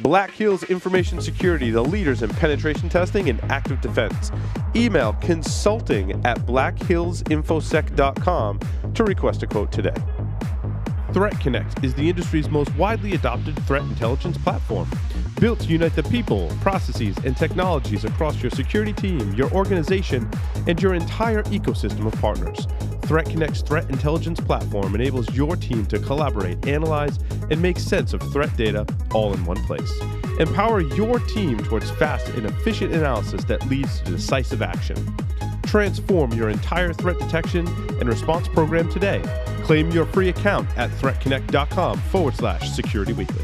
Black Hills Information Security, the leaders in penetration testing and active defense. Email consulting@blackhillsinfosec.com to request a quote today. Threat Connect is the industry's most widely adopted threat intelligence platform, built to unite the people, processes, and technologies across your security team, your organization, and your entire ecosystem of partners. Threat Connect's threat intelligence platform enables your team to collaborate, analyze, and make sense of threat data all in one place. Empower your team towards fast and efficient analysis that leads to decisive action. Transform your entire threat detection and response program today. Claim your free account at threatconnect.com/securityweekly.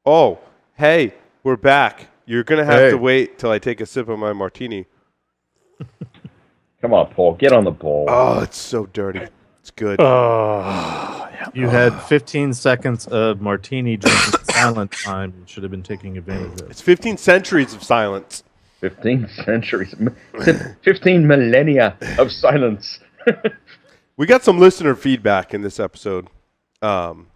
Oh, hey, we're back. You're going to have to wait till I take a sip of my martini. Come on, Paul. Get on the ball. Oh, it's so dirty. It's good. You had 15 seconds of martini drinking silent time. You should have been taking advantage of it. It's 15 centuries of silence. 15 centuries. 15 millennia of silence. We got some listener feedback in this episode. An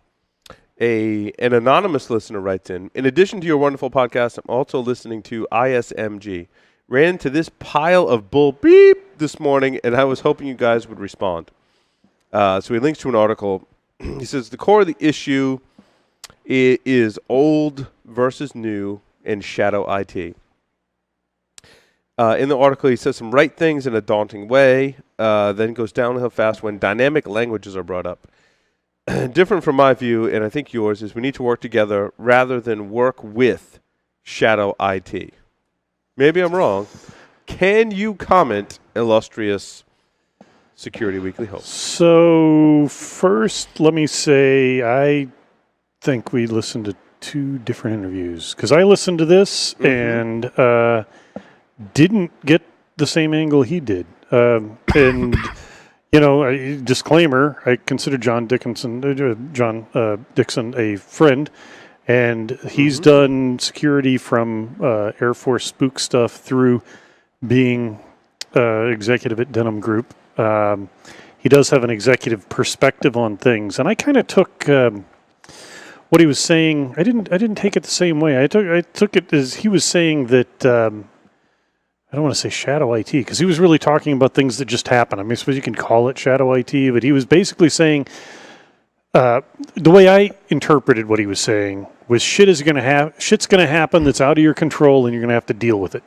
anonymous listener writes in addition to your wonderful podcast, I'm also listening to ISMG. Ran into this pile of bull beep this morning, and I was hoping you guys would respond. So he links to an article. He says, the core of the issue is old versus new and shadow IT. In the article, he says some right things in a daunting way, then goes downhill fast when dynamic languages are brought up. Different from my view, and I think yours, is we need to work together rather than work with shadow IT. Maybe I'm wrong. Can you comment, illustrious Security Weekly host? So first, let me say I think we listened to two different interviews because I listened to this and didn't get the same angle he did. And you know, disclaimer: I consider John Dixon a friend. And he's done security from Air Force spook stuff through being executive at Denim Group. He does have an executive perspective on things, and I kind of took what he was saying. I didn't take it the same way. I took it as he was saying that I don't want to say shadow IT because he was really talking about things that just happen. I mean, I suppose you can call it shadow IT, but he was basically saying. The way I interpreted what he was saying was shit's going to happen that's out of your control and you're going to have to deal with it.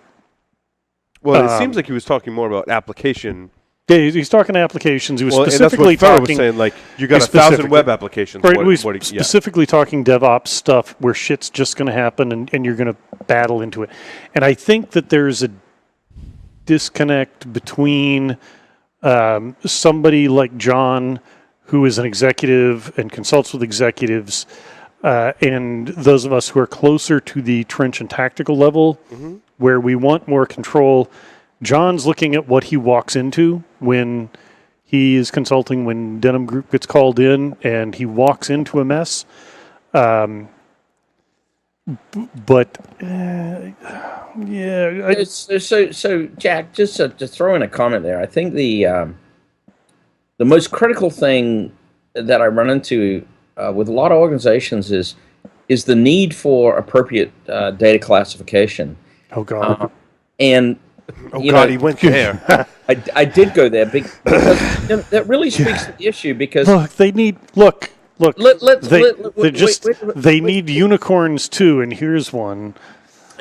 Well, it seems like he was talking more about application. Yeah, he's talking specifically and that's what talking. Farrah was saying, like, you got 1,000 web applications. Right, specifically talking DevOps stuff where shit's just going to happen and you're going to battle into it. And I think that there's a disconnect between somebody like John, who is an executive and consults with executives, and those of us who are closer to the trench and tactical level, where we want more control. John's looking at what he walks into when he is consulting, when Denim Group gets called in, and he walks into a mess. Yeah. So Jack, just to throw in a comment there, I think the most critical thing that I run into with a lot of organizations is the need for appropriate data classification. Oh God! And he went there. I did go there because that really speaks to the issue. Because they need they need unicorns too, and here's one.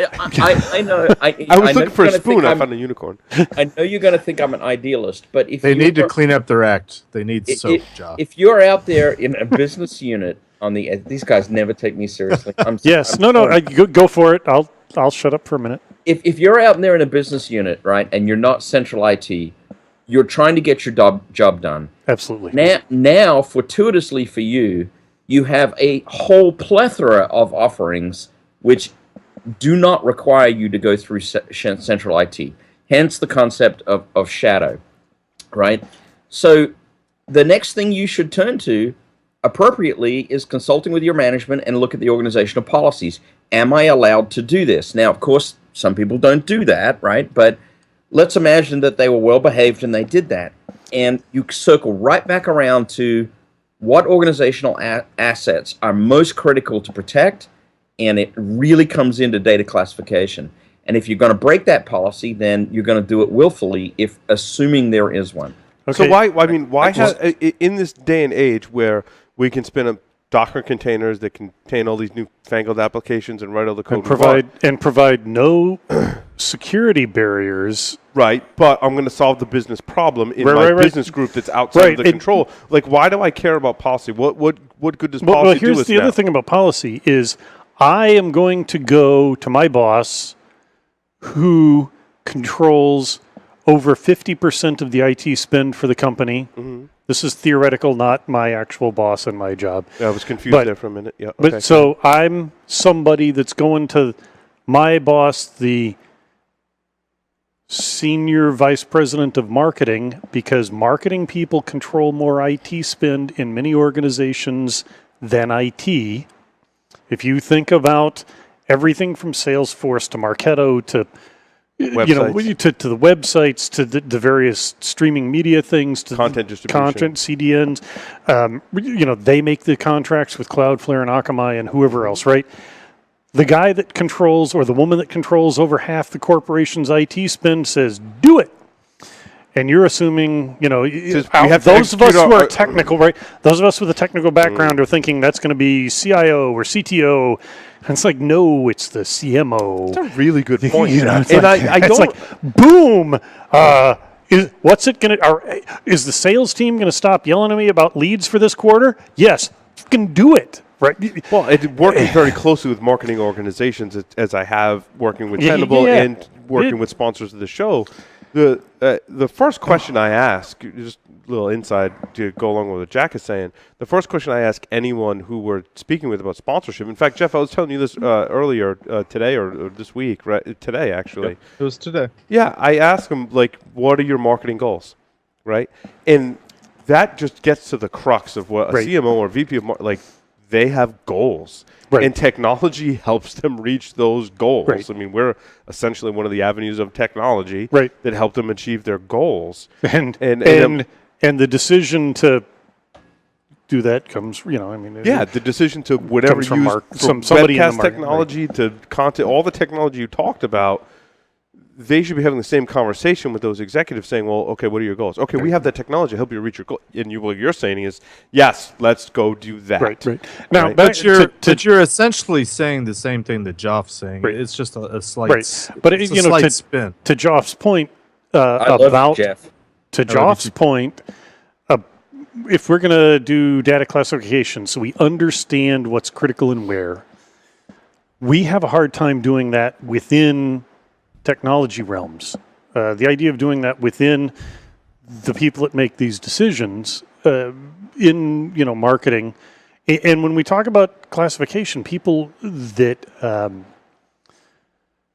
I know. I was looking for a spoon. I found a unicorn. I know you're going to think I'm an idealist, but if they need to clean up their act, they need soap. If you're out there in a business unit on these guys never take me seriously. Go for it. I'll shut up for a minute. If you're out there in a business unit, right, and you're not central IT, you're trying to get your job done. Absolutely. Now, fortuitously for you, you have a whole plethora of offerings which do not require you to go through central IT. Hence the concept of shadow, right? So the next thing you should turn to appropriately is consulting with your management and look at the organizational policies. Am I allowed to do this? Now, of course, some people don't do that, right? But let's imagine that they were well behaved and they did that. And you circle right back around to what organizational assets are most critical to protect and it really comes into data classification. And if you're going to break that policy, then you're going to do it willfully, if assuming there is one. So why have in this day and age where we can spin up Docker containers that contain all these newfangled applications and write all the code and provide no security barriers, right? But I'm going to solve the business problem in my business group that's outside of the control. Like, why do I care about policy? What good does policy do? Here's the other thing about policy is I am going to go to my boss, who controls over 50% of the IT spend for the company. Mm-hmm. This is theoretical, not my actual boss and my job. Yeah, I was confused there for a minute. Yeah, but so I'm somebody that's going to my boss, the senior vice president of marketing, because marketing people control more IT spend in many organizations than IT. If you think about everything from Salesforce to Marketo to to the websites, to the various streaming media things, to content distribution, CDNs, they make the contracts with Cloudflare and Akamai and whoever else, right? The guy that controls, or the woman that controls over half the corporation's IT spend says, do it. And you're assuming, those of us who are technical, right? Those of us with a technical background are thinking that's going to be CIO or CTO. And it's like, no, it's the CMO. That's a really good point. I don't. Boom. Is the sales team going to stop yelling at me about leads for this quarter? Yes. Fucking do it. Right. Well, it's working very closely with marketing organizations, as I have working with Tenable and working with sponsors of the show. The first question I ask, just a little inside to go along with what Jack is saying, the first question I ask anyone who we're speaking with about sponsorship, in fact, Jeff, I was telling you this earlier today or this week, right? Today, actually. Yep, it was today. Yeah, I ask them, like, what are your marketing goals, right? And that just gets to the crux of what a CMO or VP of marketing, they have goals. Right. And technology helps them reach those goals. Right. I mean, we're essentially one of the avenues of technology that help them achieve their goals. And the decision to do that comes, the decision to whatever you use from webcast technology to content, all the technology you talked about, they should be having the same conversation with those executives saying, well, okay, what are your goals? Okay, we have that technology to help you reach your goal. And what you're saying is, yes, let's go do that. Right. Now, but you're essentially saying the same thing that Joff's saying. Right. It's just a slight, slight spin. To Joff's point, if we're going to do data classification so we understand what's critical and where, we have a hard time doing that within technology realms. The idea of doing that within the people that make these decisions in marketing, and when we talk about classification, people that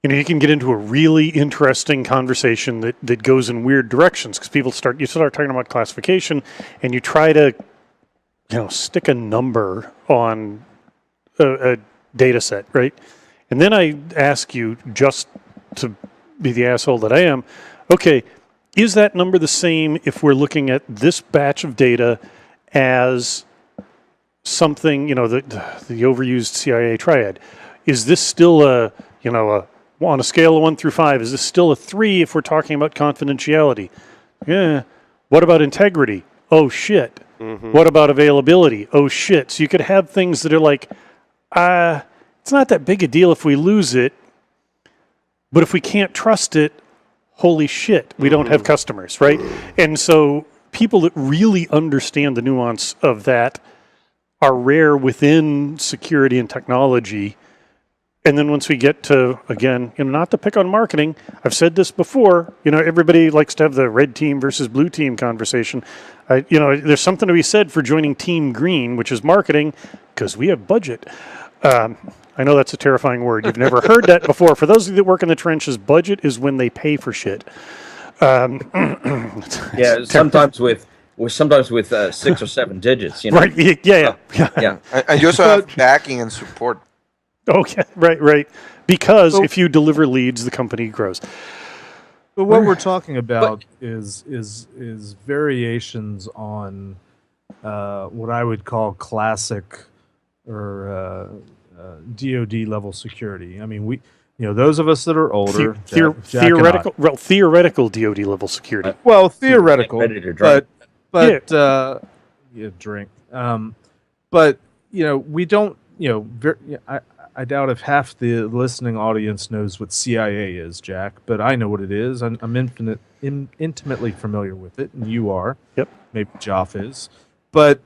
you can get into a really interesting conversation that goes in weird directions, because you start talking about classification, and you try to stick a number on a data set, right? And then I ask you, just to be the asshole that I am, okay, is that number the same if we're looking at this batch of data as something, the overused CIA triad? Is this still on a scale of 1 through 5, is this still a 3 if we're talking about confidentiality? Yeah. What about integrity? Oh, shit. Mm-hmm. What about availability? Oh, shit. So you could have things that are like, it's not that big a deal if we lose it, but if we can't trust it, holy shit, we don't have customers, right? And so people that really understand the nuance of that are rare within security and technology. And then once we get to, again, not to pick on marketing, I've said this before, everybody likes to have the red team versus blue team conversation. There's something to be said for joining Team Green, which is marketing, because we have budget. I know that's a terrifying word. You've never heard that before. For those of you that work in the trenches, budget is when they pay for shit. Sometimes with 6 or 7 digits. Right? Yeah. And you also have backing and support. Okay. Right. Because if you deliver leads, the company grows. But what we're talking about is variations on what I would call classic or DoD level security. I mean, those of us that are older, theoretical DoD level security. well, theoretical, Ready to drink. but drink. But we don't. I doubt if half the listening audience knows what CIA is, Jack. But I know what it is. I'm intimately familiar with it, and you are. Yep. Maybe Joff is. But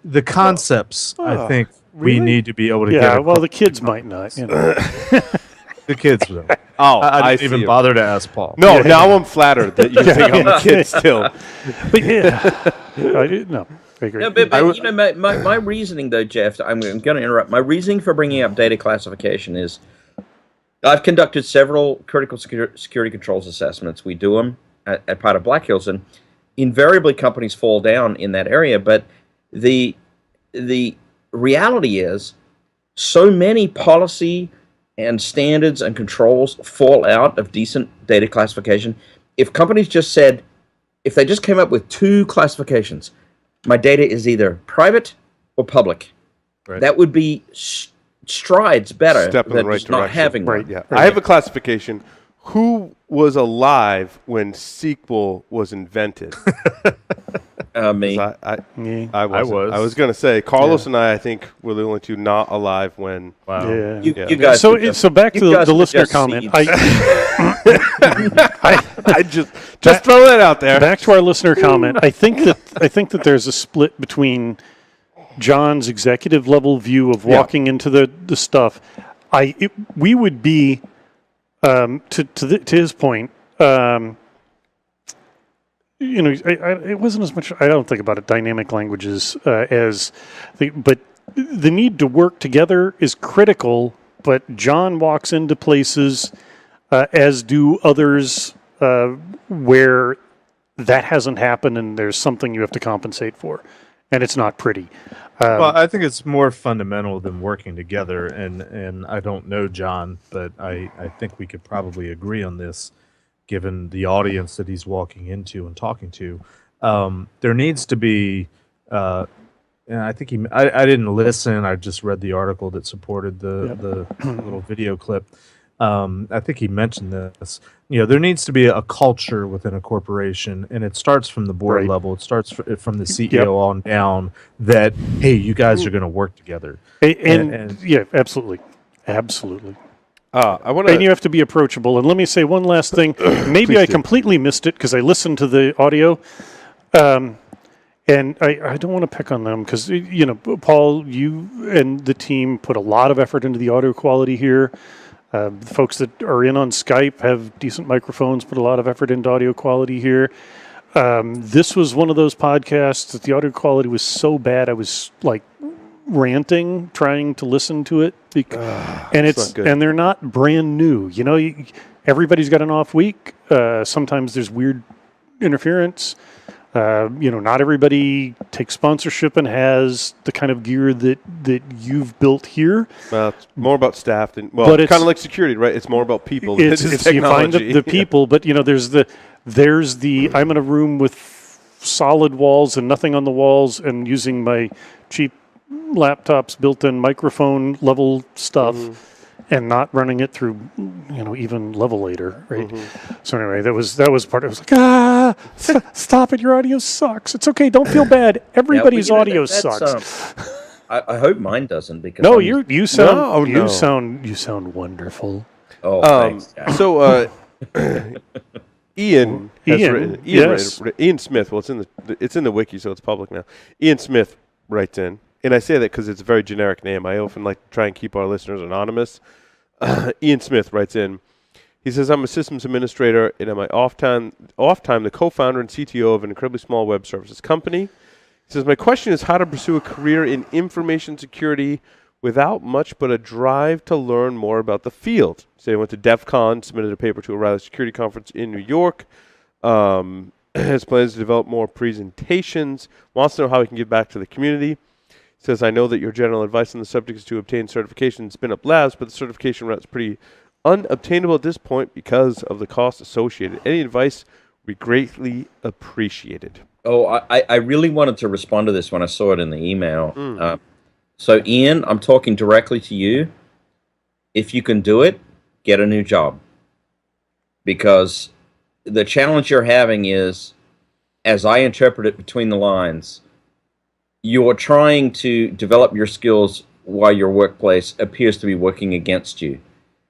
the concepts, I think, we need to be able to get. Yeah. Well, the kids might not. The kids will. Oh, I didn't even see. bother to ask Paul. No, now I'm flattered that you think I'm a kid still. But yeah, I agree. No, but my reasoning though, Jeff, I'm going to interrupt. My reasoning for bringing up data classification is I've conducted several critical security controls assessments. We do them at part of Black Hills, and invariably companies fall down in that area. But the reality is so many policy and standards and controls fall out of decent data classification. If companies just said, if they just came up with two classifications, my data is either private or public, Right. that would be strides better Step in the than right just not direction. having Right. one. Yeah, I have a classification. Who was alive when SQL was invented? Me. I Yeah. was. was. I was going to say Carlos and I think were the only two not alive when. Wow. Yeah. You Yeah. guys So were just- so back to you guys the were listener just comment. seeds. I just throw that out there. Back to our listener comment. I think that there's a split between John's executive level view of walking into the stuff. We would be to his point. It wasn't as much. I don't think about it dynamic languages but the need to work together is critical. But John walks into places, as do others, where that hasn't happened, and there's something you have to compensate for, and it's not pretty. Well, I think it's more fundamental than working together, and I don't know John, but I think we could probably agree on this, given the audience that he's walking into and talking to. There needs to be, and I think I didn't listen. I just read the article that supported the little video clip. I think he mentioned this. There needs to be a culture within a corporation, and it starts from the board Right. level. It starts from the CEO on down. That hey, you guys are going to work together. And yeah, absolutely. I want And you to. have to be approachable. And let me say one last thing. Maybe I completely missed it because I listened to the audio. And I don't want to pick on them because, Paul, you and the team put a lot of effort into the audio quality here. The folks that are in on Skype have decent microphones, put a lot of effort into audio quality here. This was one of those podcasts that the audio quality was so bad I was like ranting trying to listen to it. And it's not good. and they're not brand new. Everybody's got an off week. Sometimes there's weird interference. Not everybody takes sponsorship and has the kind of gear that you've built here. Well, it's more about staff than But it's kind of like security, right? It's more about people. than It's it is you find technology. the people, but there's the I'm in a room with solid walls and nothing on the walls and using my cheap laptop's built-in microphone level stuff. And not running it through, even Levelator, right? So anyway, that was part. It was like, stop it! Your audio sucks. It's okay. Don't feel bad. Everybody's audio sucks. I hope mine doesn't because No, I'm- you sound No, you no. sound wonderful. Oh, thanks, Jack. So, Ian has Ian, written. yes. Ian Smith. Well, it's in the wiki, so it's public now. Ian Smith writes in, and I say that because it's a very generic name. I often like to try and keep our listeners anonymous. Ian Smith writes in. He says, "I'm a systems administrator, and in my off time, the co-founder and CTO of an incredibly small web services company." He says, "My question is how to pursue a career in information security without much but a drive to learn more about the field." So he went to DEF CON, submitted a paper to a O'Reilly Security Conference in New York, has plans to develop more presentations, wants to know how he can give back to the community. Says, "I know that your general advice on the subject is to obtain certification in Spin Up Labs, but the certification route is pretty unobtainable at this point because of the cost associated. Any advice would be greatly appreciated." Oh, I really wanted to respond to this when I saw it in the email. So, Ian, I'm talking directly to you. If you can do it, get a new job. Because the challenge you're having is, as I interpret it between the lines, you're trying to develop your skills while your workplace appears to be working against you.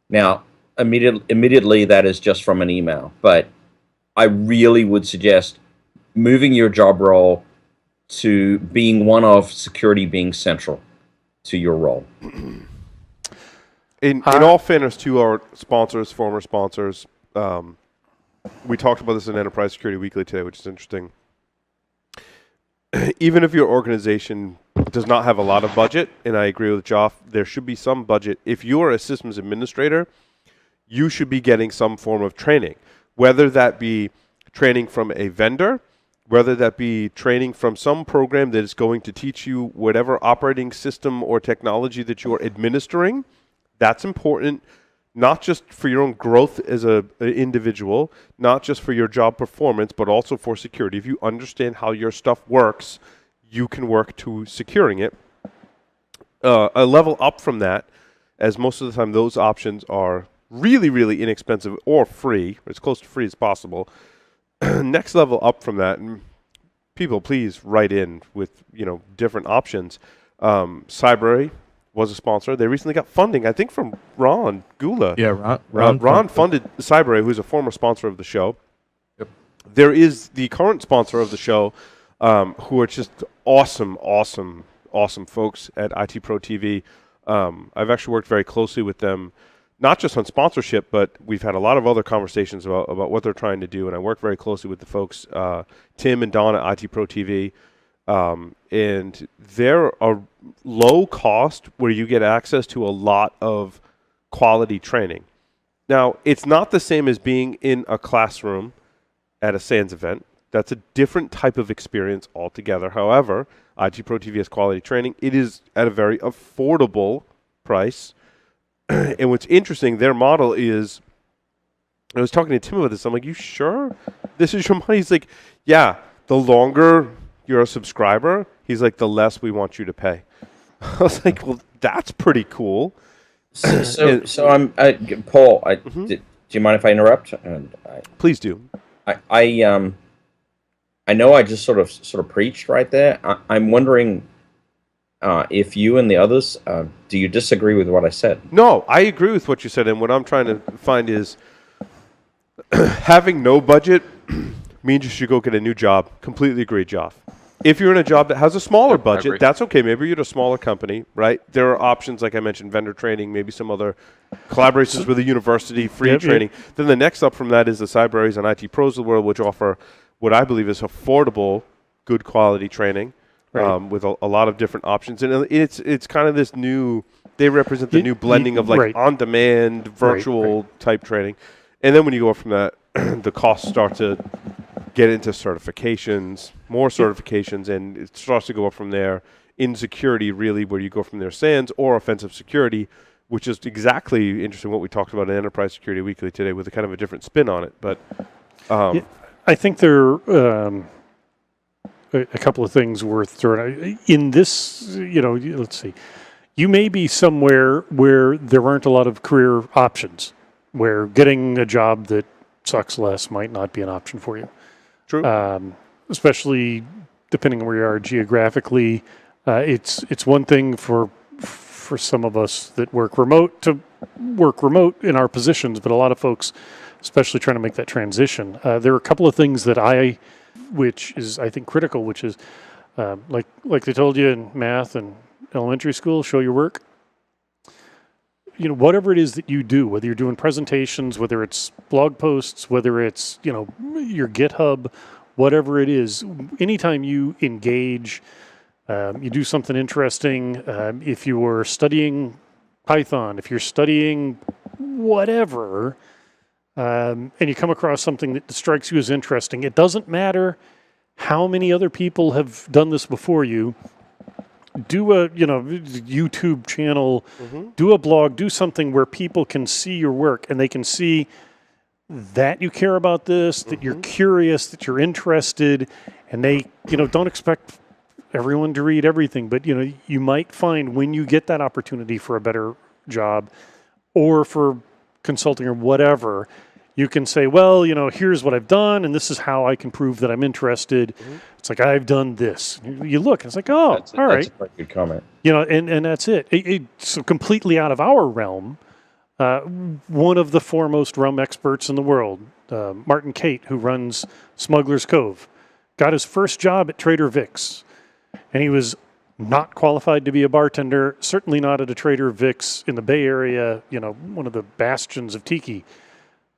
Now, immediately that is just from an email, but I really would suggest moving your job role to being one of security being central to your role. In all fairness to our sponsors, former sponsors, we talked about this in Enterprise Security Weekly today, which is interesting. Even if your organization does not have a lot of budget, and I agree with Joff, there should be some budget. If you are a systems administrator, you should be getting some form of training, whether that be training from a vendor, whether that be training from some program that is going to teach you whatever operating system or technology that you are administering. That's important, not just for your own growth as an individual, not just for your job performance, but also for security. If you understand how your stuff works, you can work to securing it. A level up from that, as most of the time those options are really, really inexpensive or free, or as close to free as possible. Next level up from that, and people please write in with different options. Cybrary was a sponsor. They recently got funding, I think, from Ron Gula. Yeah, Ron funded Cybrary, who's a former sponsor of the show. Yep. There is the current sponsor of the show, who are just awesome folks at IT Pro TV. I've actually worked very closely with them, not just on sponsorship, but we've had a lot of other conversations about what they're trying to do, and I work very closely with the folks, Tim and Don at IT Pro TV. And they're a low cost where you get access to a lot of quality training. Now, it's not the same as being in a classroom at a SANS event. That's a different type of experience altogether. However, IT Pro TV has quality training. It is at a very affordable price. And what's interesting, their model is, I was talking to Tim about this. I'm like, you sure this is your money? He's like, yeah, the longer you're a subscriber, he's like, the less we want you to pay. I was like, well, that's pretty cool. So I'm Paul. Do you mind if I interrupt? Please do. I know I just sort of preached right there. I'm wondering if you and the others, do you disagree with what I said? No, I agree with what you said, and what I'm trying to find is having no budget means you should go get a new job. Completely agree, Joff. If you're in a job that has a smaller budget, that's okay. Maybe you're at a smaller company, right? There are options, like I mentioned, vendor training, maybe some other collaborations with a university, free training. Then the next up from that is the Cybraries and IT Pros of the world, which offer what I believe is affordable, good quality training, with a lot of different options. And it's kind of this new, they represent the new blending of on-demand, virtual type training. And then when you go from that, the costs start to get into certifications, more certifications, and it starts to go up from there in security, really, where you go from there, SANS or offensive security, which is exactly interesting what we talked about in Enterprise Security Weekly today with a kind of a different spin on it. But I think there are a couple of things worth throwing out. In this, let's see. You may be somewhere where there aren't a lot of career options, where getting a job that sucks less might not be an option for you. True. Especially depending on where you are geographically. It's one thing for some of us that work remote to work remote in our positions, but a lot of folks, especially trying to make that transition. There are a couple of things that which is I think critical, which is like they told you in math and elementary school, show your work. Whatever it is that you do, whether you're doing presentations, whether it's blog posts, whether it's, your GitHub, whatever it is, anytime you engage, you do something interesting, if you were studying Python, if you're studying whatever, and you come across something that strikes you as interesting, it doesn't matter how many other people have done this before you. Do a YouTube channel, do a blog, do something where people can see your work and they can see that you care about this, that you're curious, that you're interested, and they don't expect everyone to read everything, but you might find when you get that opportunity for a better job or for consulting or whatever, you can say, well, here's what I've done, and this is how I can prove that I'm interested. Mm-hmm. It's like, I've done this. You look, and it's like, oh, all right. That's a pretty good comment. And that's it. It's completely out of our realm. One of the foremost rum experts in the world, Martin Cate, who runs Smuggler's Cove, got his first job at Trader Vic's. And he was not qualified to be a bartender, certainly not at a Trader Vic's in the Bay Area, one of the bastions of tiki.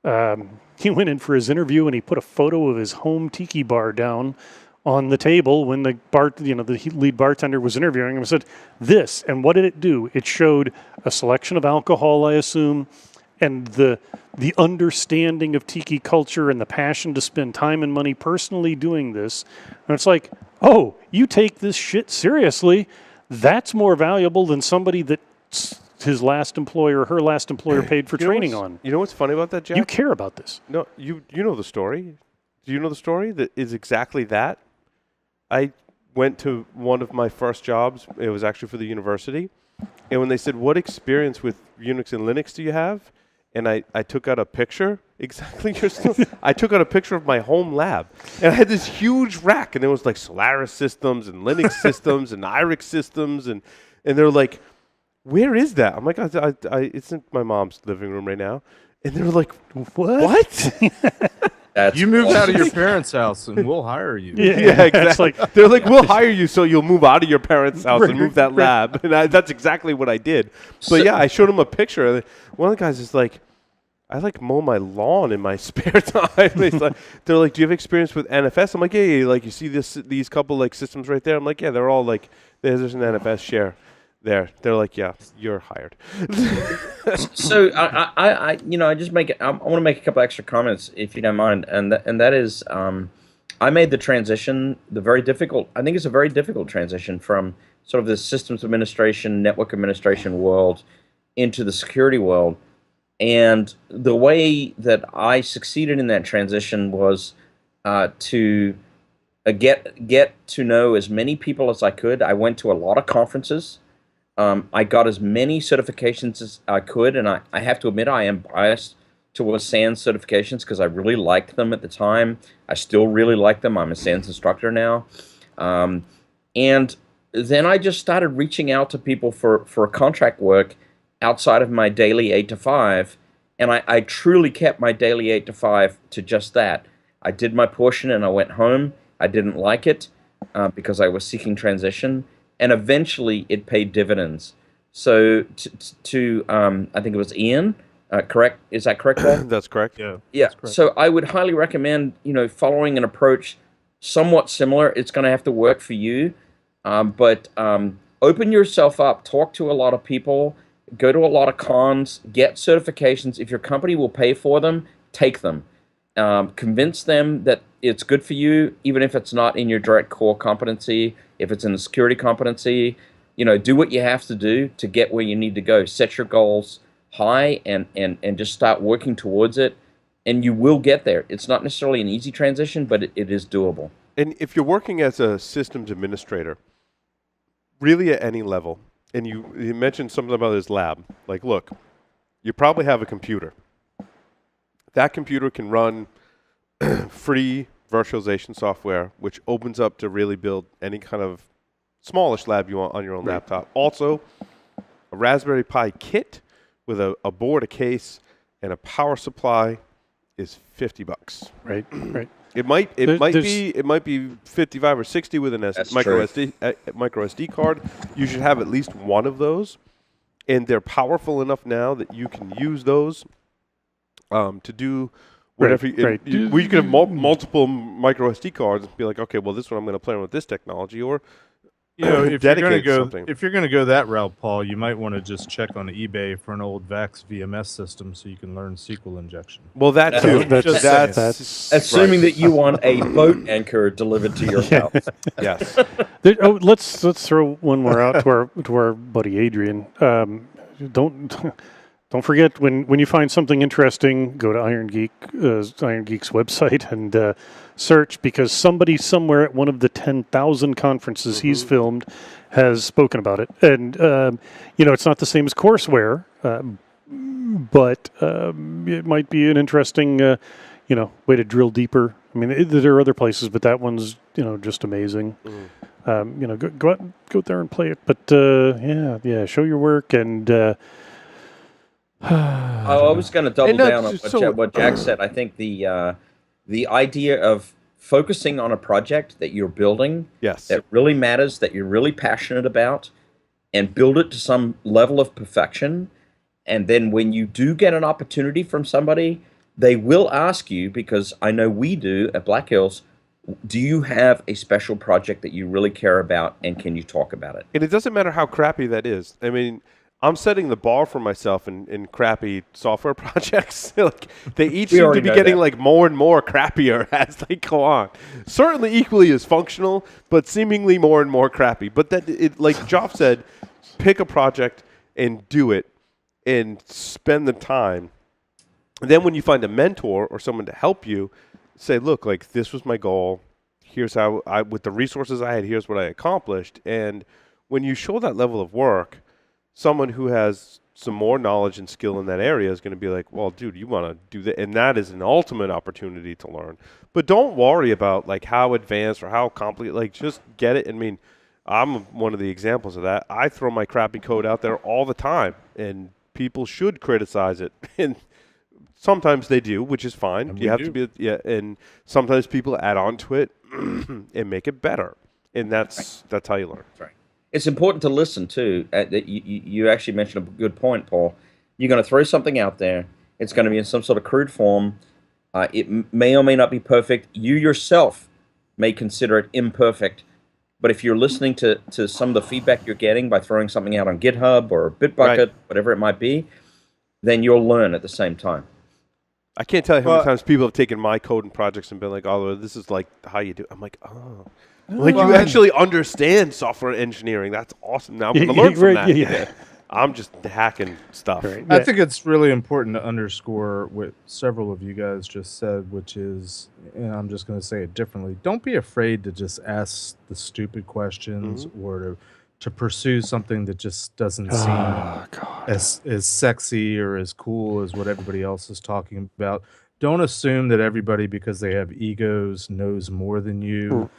He went in for his interview and he put a photo of his home tiki bar down on the table when the lead bartender was interviewing him and said, this. And what did it do? It showed a selection of alcohol, I assume, and the understanding of tiki culture and the passion to spend time and money personally doing this. And it's like, oh, you take this shit seriously. That's more valuable than somebody that his last employer or her last employer paid for training on. You know what's funny about that, Jack? You care about this. No, you know the story. Do you know the story that is exactly that? I went to one of my first jobs. It was actually for the university. And when they said, what experience with Unix and Linux do you have? And I took out a picture. Exactly. I took out a picture of my home lab. And I had this huge rack. And there was like Solaris systems and Linux systems and IRIX systems. And they're like, where is that? I'm like, it's in my mom's living room right now. And they're like, what? You moved out of your parents' house and we'll hire you. Yeah, exactly. They're like, we'll hire you so you'll move out of your parents' house and move that lab. And that's exactly what I did. But yeah, I showed him a picture. One of the guys is like, I mow my lawn in my spare time. They're like, do you have experience with NFS? I'm like, yeah. Like, you see these couple systems right there? I'm like, yeah, they're all like, there's an NFS share there. They're like, yeah, you're hired. So I just I want to make a couple extra comments if you don't mind, and that is, I made the transition, I think it's a very difficult transition from sort of the systems administration, network administration world into the security world. And the way that I succeeded in that transition was to get to know as many people as I could. I went to a lot of conferences. I got as many certifications as I could, and I have to admit I am biased towards SANS certifications because I really liked them at the time. I still really like them. I'm a SANS instructor now. And then I just started reaching out to people for contract work outside of my daily 8 to 5, and I truly kept my daily 8 to 5 to just that. I did my portion and I went home. I didn't like it because I was seeking transition, and eventually it paid dividends. So I think it was Ian, correct? Is that correct, Paul? That's correct. Yeah. Correct. So I would highly recommend, following an approach somewhat similar. It's going to have to work for you, but open yourself up. Talk to a lot of people. Go to a lot of cons, get certifications. If your company will pay for them, take them. Convince them that it's good for you, even if it's not in your direct core competency. If it's in the security competency, do what you have to do to get where you need to go. Set your goals high and just start working towards it, and you will get there. It's not necessarily an easy transition, but it is doable. And if you're working as a systems administrator, really at any level, and you mentioned something about his lab. Like, look, you probably have a computer. That computer can run free virtualization software, which opens up to really build any kind of smallish lab you want on your own laptop. Also, a Raspberry Pi kit with a board, a case, and a power supply is $50. Right. It might be 55 or 60 with an micro SD card. You should have at least one of those, and they're powerful enough now that you can use those to do whatever. You can have multiple micro SD cards and be like, okay, well, this one I'm going to play with this technology, or if you're going to go that route, Paul, you might want to just check on eBay for an old VAX VMS system so you can learn SQL injection. Well, that too. That's assuming that you want a boat anchor delivered to your house. Yes. Let's throw one more out to our buddy Adrian. don't forget when you find something interesting, go to Iron Geek's website and search, because somebody somewhere at one of the 10,000 conferences he's filmed has spoken about it. And it's not the same as courseware, but it might be an interesting way to drill deeper. I mean, there are other places, but that one's just amazing. Go out there and play it. But show your work and. I was going to double down on what Jack said. I think the idea of focusing on a project that you're building, that really matters, that you're really passionate about, and build it to some level of perfection. And then when you do get an opportunity from somebody, they will ask you, because I know we do at Black Hills, do you have a special project that you really care about, and can you talk about it? And it doesn't matter how crappy that is. I mean, I'm setting the bar for myself in crappy software projects. Like, they each seem to be getting like more and more crappier as they go on. Certainly equally as functional, but seemingly more and more crappy. But that like Geoff said, pick a project and do it and spend the time. And then when you find a mentor or someone to help you, say, look, like, this was my goal. Here's how with the resources I had, here's what I accomplished. And when you show that level of work, someone who has some more knowledge and skill in that area is going to be like, well, dude, you want to do that. And that is an ultimate opportunity to learn. But don't worry about like how advanced or how complicated, like, just get it. I mean, I'm one of the examples of that. I throw my crappy code out there all the time, and people should criticize it. And sometimes they do, which is fine. And you have to be, and sometimes people add on to it and make it better. And that's how you learn. That's right. It's important to listen, too. You actually mentioned a good point, Paul. You're going to throw something out there. It's going to be in some sort of crude form. It may or may not be perfect. You yourself may consider it imperfect. But if you're listening to some of the feedback you're getting by throwing something out on GitHub or Bitbucket, whatever it might be, then you'll learn at the same time. I can't tell you how many times people have taken my code and projects and been like, oh, this is like how you do it. I'm like, oh. Like, you actually understand software engineering. That's awesome. Now I'm going to learn from that. Yeah. I'm just hacking stuff. Right. I think it's really important to underscore what several of you guys just said, which is, and I'm just going to say it differently, don't be afraid to just ask the stupid questions or to pursue something that just doesn't seem as sexy or as cool as what everybody else is talking about. Don't assume that everybody, because they have egos, knows more than you.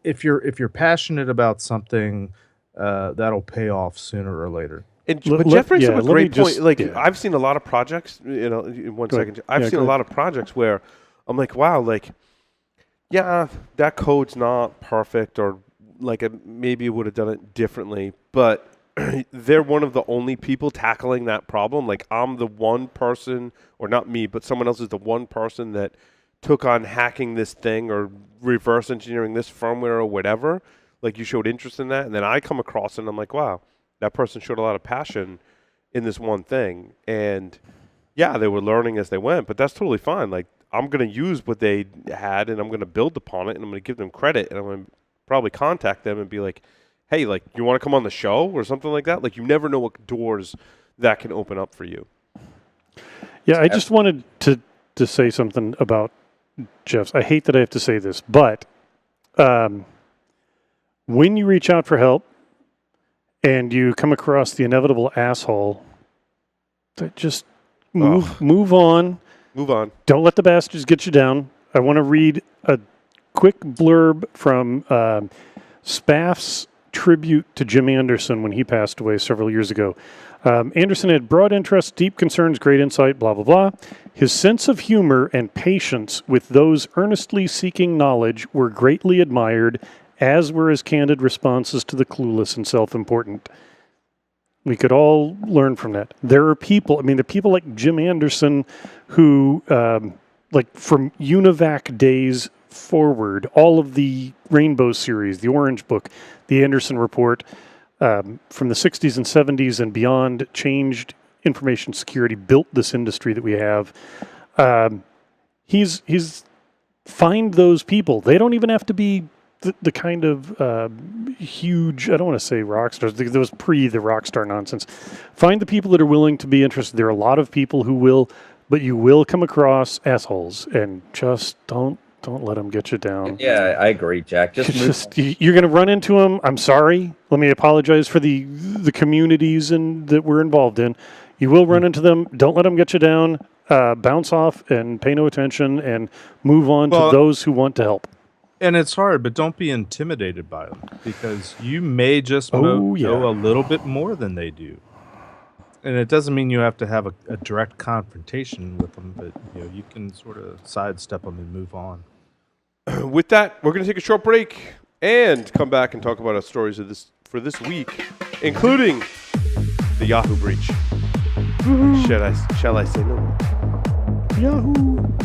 If you're passionate about something, that'll pay off sooner or later. But Jeff brings up a great point. I've seen a lot of projects. In 1 second, I've seen a lot of projects where I'm like, wow, like, yeah, that code's not perfect, or like maybe would have done it differently, but they're one of the only people tackling that problem. Like, I'm the one person, or not me, but someone else is the one person that took on hacking this thing or reverse engineering this firmware or whatever. Like, you showed interest in that, and then I come across it, and I'm like, wow, that person showed a lot of passion in this one thing. And, yeah, they were learning as they went, but that's totally fine. Like, I'm going to use what they had, and I'm going to build upon it, and I'm going to give them credit, and I'm going to probably contact them and be like, hey, like, you want to come on the show or something like that? Like, you never know what doors that can open up for you. Yeah, I just wanted to say something about Jeff's. I hate that I have to say this, but when you reach out for help and you come across the inevitable asshole, just move on. Move on. Don't let the bastards get you down. I want to read a quick blurb from Spaff's tribute to Jim Anderson when he passed away several years ago. Anderson had broad interests, deep concerns, great insight, blah, blah, blah. His sense of humor and patience with those earnestly seeking knowledge were greatly admired, as were his candid responses to the clueless and self-important. We could all learn from that. There are people, there are people like Jim Anderson who, like from UNIVAC days forward, all of the Rainbow series, the Orange Book, the Anderson Report, from the 60s and 70s and beyond, changed information security, built this industry that we have. He's find those people. They don't even have to be the kind of huge, I don't want to say rock stars, there was the rock star nonsense. Find the people that are willing to be interested. There are a lot of people who will, but you will come across assholes, and just don't let them get you down. Yeah, I agree, Jack. You're going to run into them. I'm sorry. Let me apologize for the communities that we're involved in. You will run into them. Don't let them get you down. Bounce off and pay no attention and move on to those who want to help. And it's hard, but don't be intimidated by them, because you may just know a little bit more than they do. And it doesn't mean you have to have a direct confrontation with them, but you can sort of sidestep them and move on. With that, we're going to take a short break and come back and talk about our stories for this week, including the Yahoo breach. Shall I say no more? Yahoo!